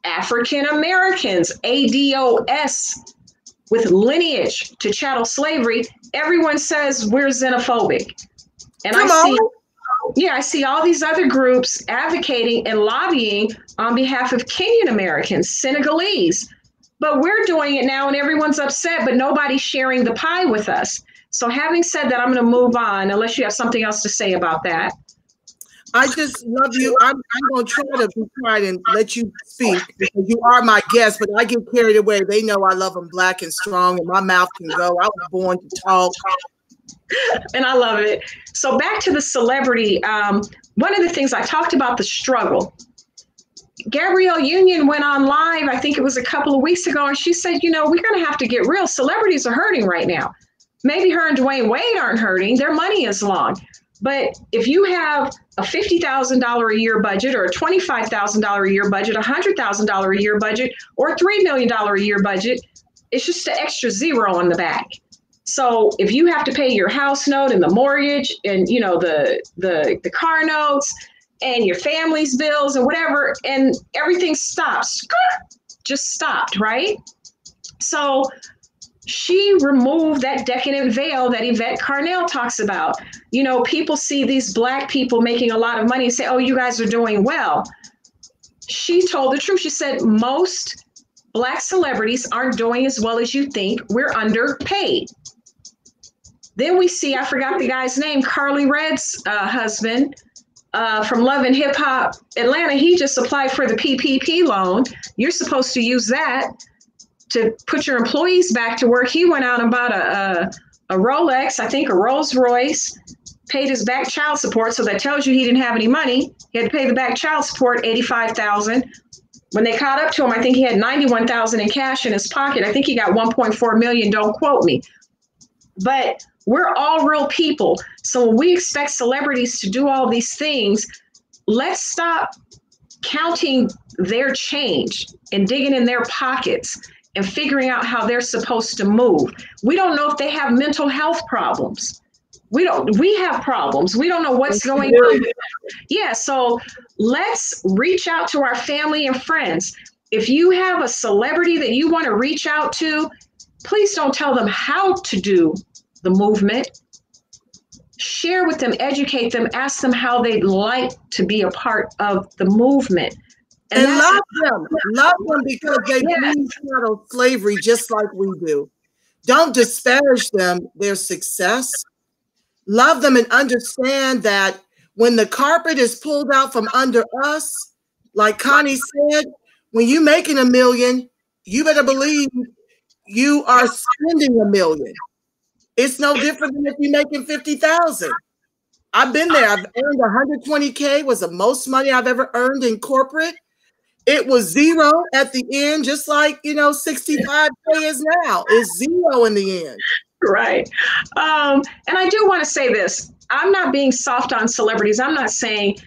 African Americans, ADOS, with lineage to chattel slavery, everyone says we're xenophobic. And I see all these other groups advocating and lobbying on behalf of Kenyan Americans, Senegalese. But we're doing it now and everyone's upset, but nobody's sharing the pie with us. So having said that, I'm going to move on, unless you have something else to say about that. I just love you. I'm going to try to be quiet and let you speak because you are my guest, but I get carried away. They know I love them Black and strong and my mouth can go. I was born to talk. And I love it. So back to the celebrity. One of the things I talked about, the struggle. Gabrielle Union went on live, I think it was a couple of weeks ago, and she said, we're going to have to get real. Celebrities are hurting right now. Maybe her and Dwayne Wade aren't hurting. Their money is long. But if you have a $50,000 a year budget or a $25,000 a year budget, $100,000 a year budget, or $3 million a year budget, it's just an extra zero on the back. So if you have to pay your house note and the mortgage and, the car notes and your family's bills and whatever, and everything stops, just stopped, right? So she removed that decadent veil that Yvette Carnell talks about. People see these Black people making a lot of money and say, oh, you guys are doing well. She told the truth. She said, most Black celebrities aren't doing as well as you think. We're underpaid. Then we see, I forgot the guy's name, Carly Red's husband from Love and Hip Hop Atlanta. He just applied for the PPP loan. You're supposed to use that to put your employees back to work. He went out and bought a Rolex, I think a Rolls Royce, paid his back child support. So that tells you he didn't have any money. He had to pay the back child support, $85,000. When they caught up to him, I think he had 91,000 in cash in his pocket. I think he got 1.4 million. Don't quote me. But we're all real people. So when we expect celebrities to do all these things, let's stop counting their change and digging in their pockets and figuring out how they're supposed to move. We don't know if they have mental health problems. We have problems. We don't know what's going on. Yeah, so let's reach out to our family and friends. If you have a celebrity that you want to reach out to, please don't tell them how to do the movement. Share with them, educate them, ask them how they'd like to be a part of the movement. And love them because they bleed out of slavery just like we do. Don't disparage them, their success. Love them and understand that when the carpet is pulled out from under us, like Connie said, when you're making $1 million, you better believe you are spending $1 million. It's no different than if you're making 50,000. I've been there. I've earned 120K was the most money I've ever earned in corporate. It was zero at the end, just like, 65K is now. It's zero in the end. Right. And I do want to say this. I'm not being soft on celebrities. I'm not saying,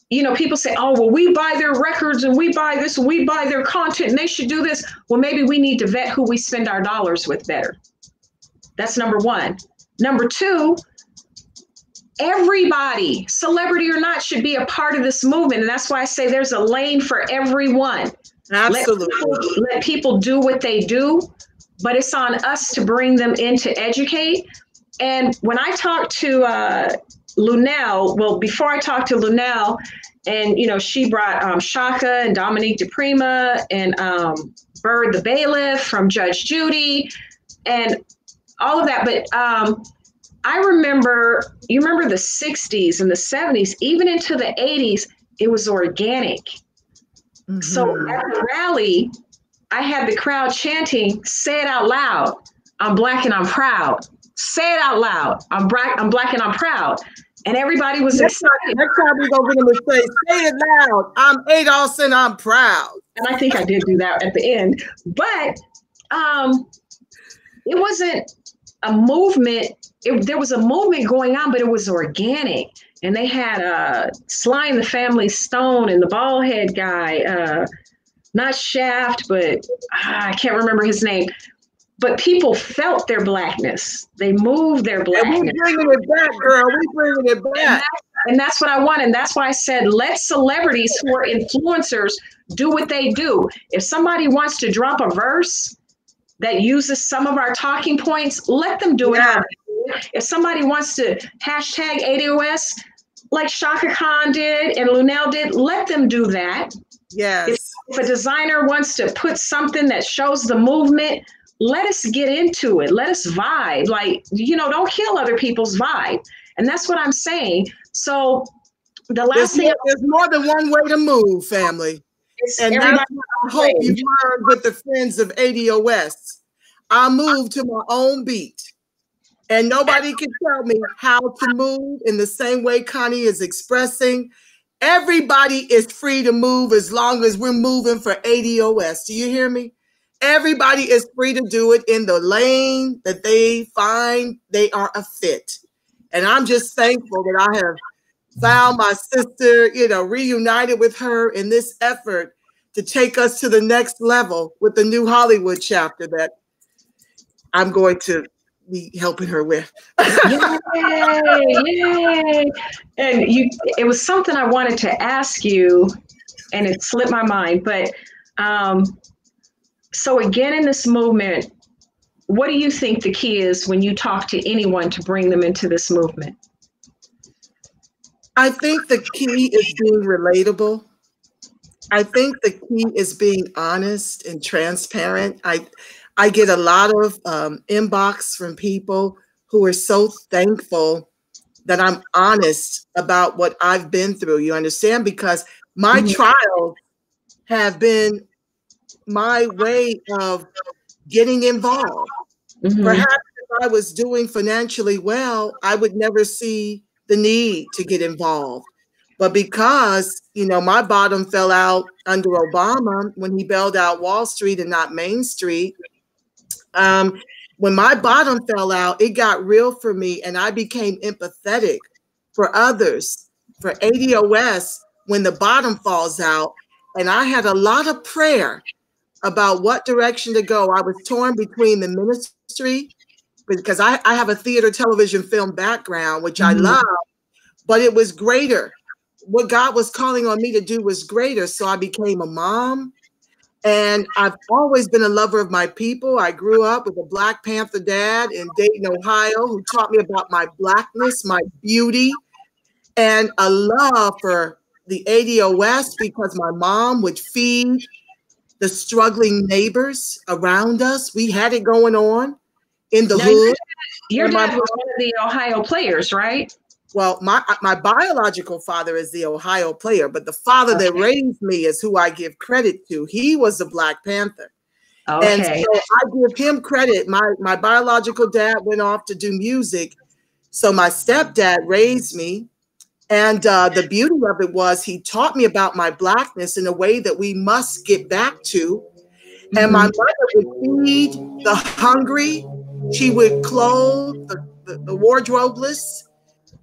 people say, oh, well, we buy their records and we buy this and we buy their content and they should do this. Well, maybe we need to vet who we spend our dollars with better. That's number one. Number two, everybody, celebrity or not, should be a part of this movement. And that's why I say there's a lane for everyone. Absolutely. Let people do what they do, but it's on us to bring them in to educate. And when I talked to Luenell, well, before I talked to Luenell, and, she brought Chaka and Dominique DePrima and Bird the Bailiff from Judge Judy and all of that. But I remember, you remember the 60s and the 70s, even into the 80s, it was organic. Mm-hmm. So at the rally, I had the crowd chanting, say it out loud, I'm Black and I'm proud. Say it out loud, I'm Black and I'm proud. And everybody was excited. Next time we go get them and say it loud, I'm ADOS and I'm proud. And I think I did do that at the end. But it wasn't a movement. There was a movement going on, but it was organic. And they had Sly and the Family Stone and the bald head guy, not Shaft, but I can't remember his name. But people felt their Blackness. They moved their Blackness. And we're bringing it back, girl. We're bringing it back. And that's what I want. And that's why I said, let celebrities who are influencers do what they do. If somebody wants to drop a verse that uses some of our talking points, let them do it. If somebody wants to hashtag ADOS like Chaka Khan did and Luenell did, let them do that. Yes. If a designer wants to put something that shows the movement, let us get into it. Let us vibe. Like, don't kill other people's vibe. And that's what I'm saying. So the last thing. There's more than one way to move, family. And that's what I hope you've learned with the friends of ADOS. I move to my own beat. And nobody can tell me how to move in the same way Connie is expressing. Everybody is free to move as long as we're moving for ADOS. Do you hear me? Everybody is free to do it in the lane that they find they are a fit. And I'm just thankful that I have found my sister, reunited with her in this effort to take us to the next level with the new Hollywood chapter that I'm going to be helping her with. Yay. And it was something I wanted to ask you and it slipped my mind, but so again, in this movement, what do you think the key is when you talk to anyone to bring them into this movement? I think the key is being relatable. I think the key is being honest and transparent. I get a lot of inbox from people who are so thankful that I'm honest about what I've been through. You understand? Because my trials have been my way of getting involved. Perhaps if I was doing financially well, I would never see the need to get involved. But because, my bottom fell out under Obama when he bailed out Wall Street and not Main Street, when my bottom fell out, it got real for me, and I became empathetic for others, for ADOS when the bottom falls out. And I had a lot of prayer about what direction to go. I was torn between the ministry, because I have a theater, television, film background, which I love, but it was greater. What God was calling on me to do was greater. So I became a mom, and I've always been a lover of my people. I grew up with a Black Panther dad in Dayton, Ohio, who taught me about my Blackness, my beauty, and a love for the ADOS, because my mom would feed the struggling neighbors around us. We had it going on in the hood. Your dad was one of the Ohio players, right? Well, my biological father is the Ohio player, but the father that raised me is who I give credit to. He was a Black Panther. Okay. And so I give him credit. My biological dad went off to do music. So my stepdad raised me. And the beauty of it was he taught me about my Blackness in a way that we must get back to. And my mother would feed the hungry. She would clothe the wardrobeless.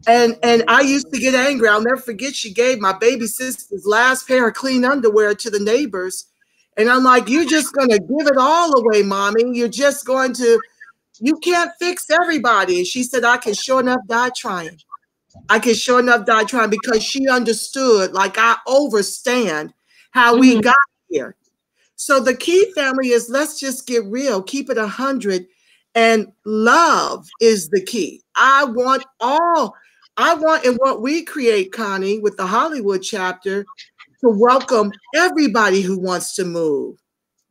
And I used to get angry. I'll never forget, she gave my baby sister's last pair of clean underwear to the neighbors. And I'm like, you're just going to give it all away, mommy. You're just going to, you can't fix everybody. And she said, I can sure enough die trying. I can sure enough die trying, because she understood, like I overstand how we got here. So the key, family, is let's just get real, keep it 100, and love is the key. I want in what we create, Connie, with the Hollywood chapter, to welcome everybody who wants to move.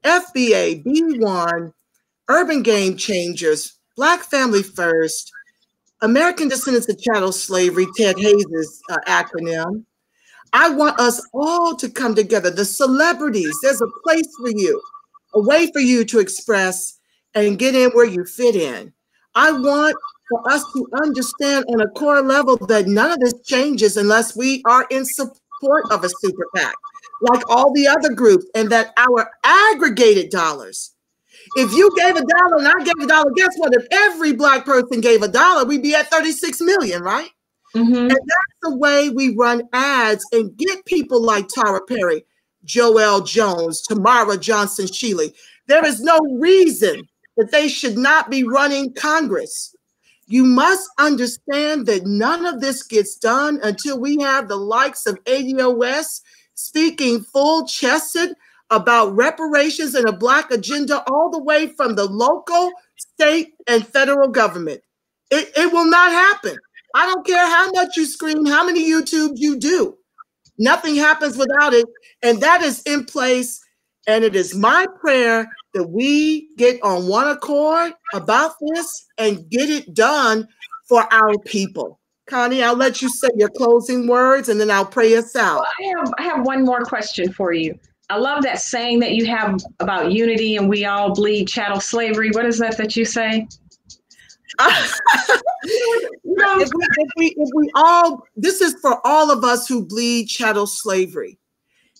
FBA, B1, Urban Game Changers, Black Family First, American Descendants of Chattel Slavery, Ted Hayes' acronym. I want us all to come together. The celebrities, there's a place for you, a way for you to express and get in where you fit in. I want for us to understand on a core level that none of this changes unless we are in support of a super PAC, like all the other groups, and that our aggregated dollars, if you gave $1 and I gave $1, guess what? If every Black person gave $1, we'd be at 36 million, right? And that's the way we run ads and get people like Tara Perry, Joelle Jones, Tamara Johnson Shealy. There is no reason that they should not be running Congress. You must understand that none of this gets done until we have the likes of ADOS speaking full-chested about reparations and a Black agenda all the way from the local, state, and federal government. It will not happen. I don't care how much you scream, how many YouTubes you do. Nothing happens without it. And that is in place. And it is my prayer that we get on one accord about this and get it done for our people. Connie, I'll let you say your closing words and then I'll pray us out. Well, I have one more question for you. I love that saying that you have about unity and we all bleed chattel slavery. What is that you say? If we all, this is for all of us who bleed chattel slavery.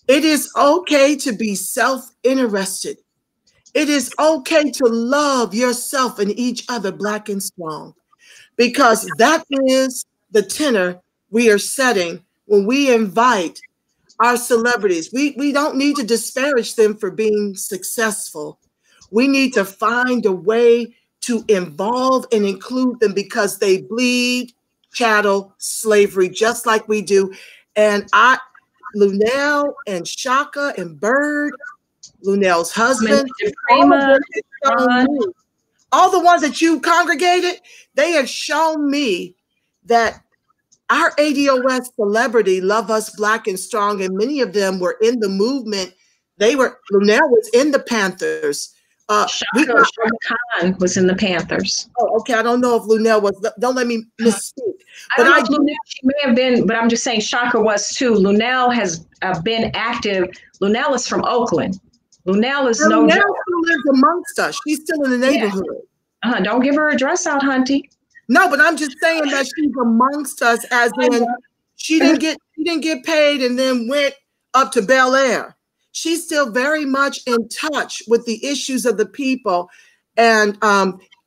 It is okay to be self-interested. It is okay to love yourself and each other, Black and strong, because that is the tenor we are setting when we invite our celebrities. We don't need to disparage them for being successful. We need to find a way to involve and include them because they bleed chattel slavery just like we do. And Luenell and Chaka and Bird, Luenell's husband, all the ones that you congregated, they have shown me that our ADOS celebrity love us Black and strong, and many of them were in the movement. Luenell was in the Panthers. Chaka Khan was in the Panthers. Oh, okay. I don't know if Luenell was. Don't let me misspeak. But Luenell, she may have been, but I'm just saying Chaka was too. Luenell has been active. Luenell is from Oakland. Luenell is no joke. Luenell still lives amongst us. She's still in the neighborhood. Yeah. Don't give her address out, Hunty. No, but I'm just saying that she's amongst us, as in She didn't get paid and then went up to Bel Air. She's still very much in touch with the issues of the people. And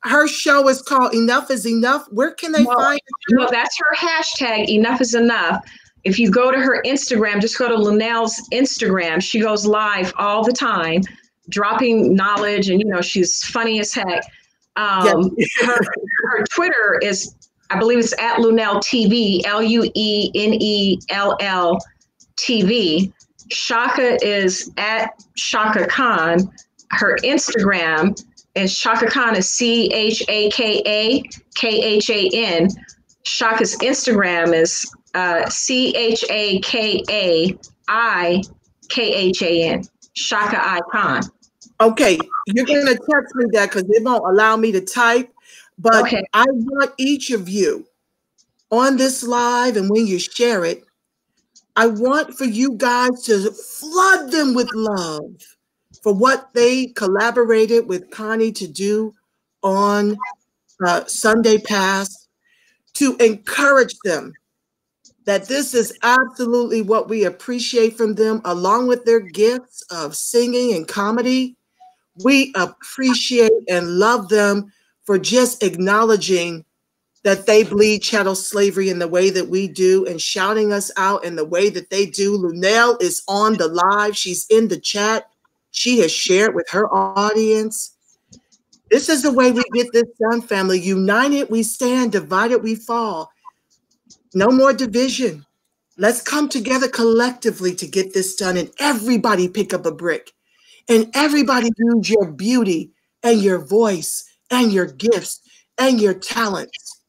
her show is called Enough is Enough. Where can they find it? No, that's her hashtag, Enough is Enough. If you go to her Instagram, just go to Luenell's Instagram. She goes live all the time, dropping knowledge, and she's funny as heck. Her Twitter is, I believe it's at Luenell TV, Luenell TV. Chaka is at Chaka Khan. Her Instagram is Chaka Khan is CHAKAKHAN. Chaka's Instagram is CHAKAIKHAN. Chaka I Khan. Okay, you're going to text me that because it won't allow me to type. But okay. I want each of you on this live, and when you share it, I want for you guys to flood them with love for what they collaborated with Connie to do on Sunday past, to encourage them that this is absolutely what we appreciate from them, along with their gifts of singing and comedy. We appreciate and love them for just acknowledging that they bleed chattel slavery in the way that we do and shouting us out in the way that they do. Luenell is on the live. She's in the chat. She has shared with her audience. This is the way we get this done, family. United we stand, divided we fall. No more division. Let's come together collectively to get this done, and everybody pick up a brick, and everybody use your beauty and your voice and your gifts and your talents.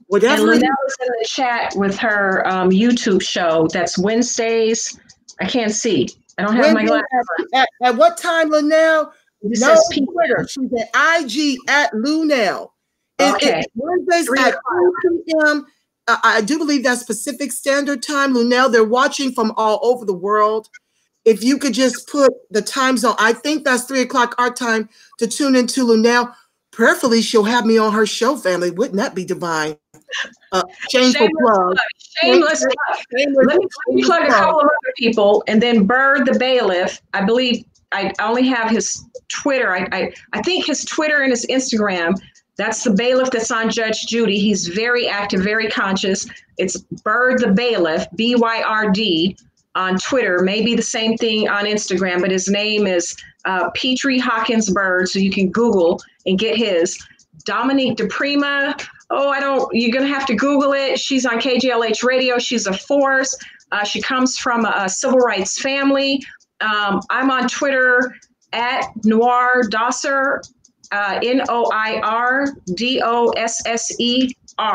Whatever. And Luenell is in the chat with her YouTube show. That's Wednesdays. I can't see. I don't have my glasses on. At what time, Luenell? No, Twitter. She's at IG at Luenell. Okay. Wednesdays at 2 p.m. I do believe that's Pacific Standard Time. Luenell, they're watching from all over the world. If you could just put the time zone, I think that's 3 o'clock our time to tune into Luenell. Prayerfully, she'll have me on her show, family. Wouldn't that be divine? Shameful plug. Shameless plug. Let me plug a couple of other people, and then Bird the Bailiff. I believe I only have his Twitter. I think his Twitter and his Instagram. That's the bailiff that's on Judge Judy. He's very active, very conscious. It's Bird the Bailiff, BYRD on Twitter. Maybe the same thing on Instagram, but his name is Petrie Hawkins Bird, so you can Google and get his. Dominique DePrima, you're going to have to Google it. She's on KGLH Radio. She's a force. She comes from a civil rights family. I'm on Twitter at Noir Dosser, NOIRDOSSER,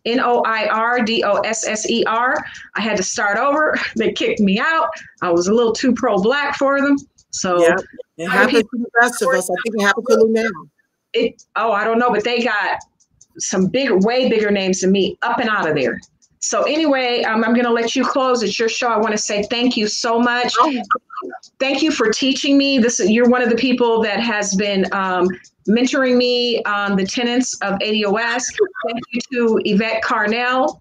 NOIRDOSSER. I had to start over. They kicked me out. I was a little too pro-Black for them. So yeah, it happened to the rest of us. I think it happened to Luenell. I don't know, but they got some way bigger names than me up and out of there. So anyway, I'm going to let you close. It's your show. I want to say thank you so much. Thank you for teaching me. You're one of the people that has been mentoring me on the tenets of ADOS. Thank you to Yvette Carnell.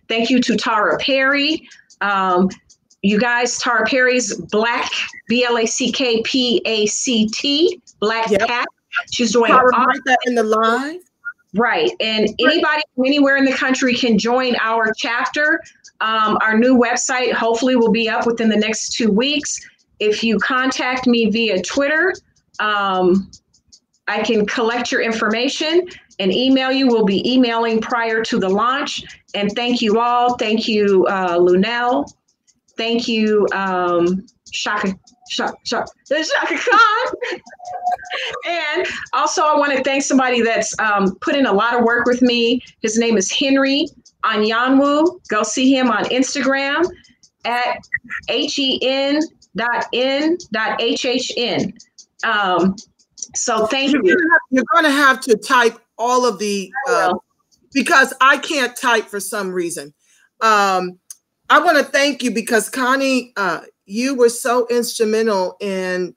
Thank you to Tara Perry. You guys, Tara Perry's Black, BLACKPACT, Black Cat. She's doing write that in the live. Right. And anybody from anywhere in the country can join our chapter. Our new website hopefully will be up within the next 2 weeks. If you contact me via Twitter, I can collect your information and email you. We'll be emailing prior to the launch. And thank you all. Thank you, Luenell. Thank you, Chaka Khan. And also I want to thank somebody that's put in a lot of work with me. His name is Henry Anyanwu. Go see him on Instagram at hen.n.hhn. So thank you. You're going to have to type all of the, because I can't type for some reason. I want to thank you because Connie, you were so instrumental in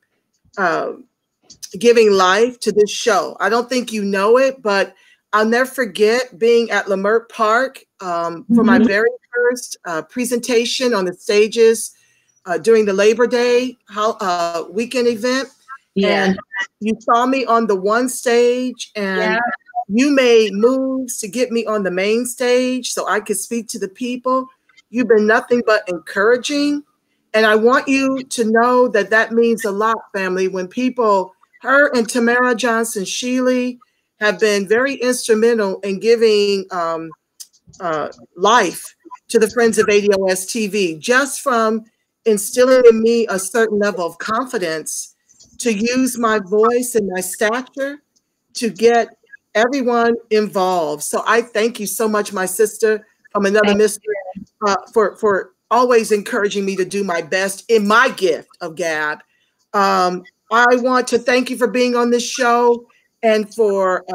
giving life to this show. I don't think you know it, but I'll never forget being at Leimert Park for my very first presentation on the stages during the Labor Day weekend event. Yeah. And you saw me on the one stage, and you made moves to get me on the main stage so I could speak to the people. You've been nothing but encouraging. And I want you to know that that means a lot, family. When people, her and Tamara Johnson Shealy, have been very instrumental in giving life to the Friends of ADOS TV, just from instilling in me a certain level of confidence to use my voice and my stature to get everyone involved. So I thank you so much, my sister from another mister, for always encouraging me to do my best in my gift of gab. I want to thank you for being on this show and for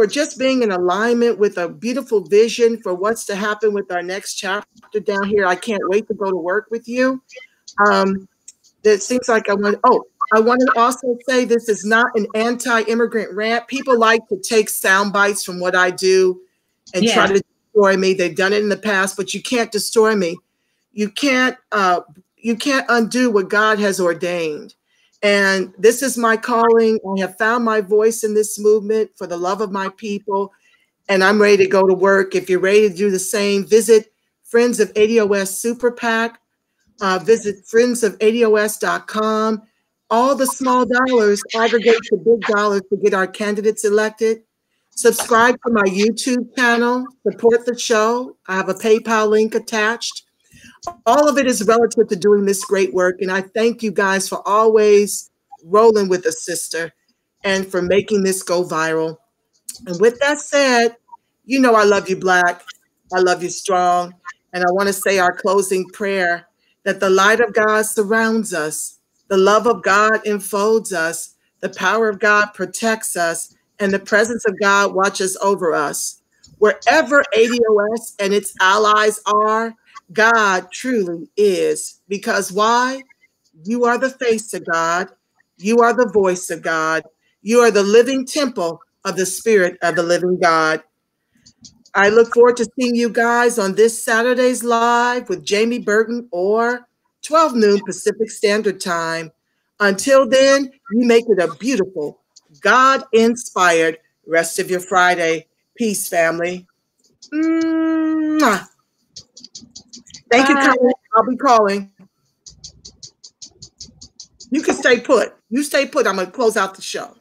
just being in alignment with a beautiful vision for what's to happen with our next chapter down here. I can't wait to go to work with you. It seems like I want to also say this is not an anti-immigrant rant. People like to take sound bites from what I do and try to destroy me. They've done it in the past, but you can't destroy me. You can't undo what God has ordained. And this is my calling. I have found my voice in this movement for the love of my people. And I'm ready to go to work. If you're ready to do the same, visit Friends of ADOS Super PAC. Visit friendsofados.com. All the small dollars aggregate to big dollars to get our candidates elected. Subscribe to my YouTube channel. Support the show. I have a PayPal link attached. All of it is relative to doing this great work. And I thank you guys for always rolling with a sister and for making this go viral. And with that said, you know I love you, Black. I love you strong. And I want to say our closing prayer, that the light of God surrounds us, the love of God enfolds us, the power of God protects us, and the presence of God watches over us. Wherever ADOS and its allies are, God truly is. Because why? You are the face of God. You are the voice of God. You are the living temple of the Spirit of the living God. I look forward to seeing you guys on this Saturday's live with Jamie Burton, or 12 noon Pacific Standard Time. Until then, you make it a beautiful, God-inspired rest of your Friday. Peace, family. Mwah. Thank you, Connie. I'll be calling. You can stay put. You stay put. I'm going to close out the show.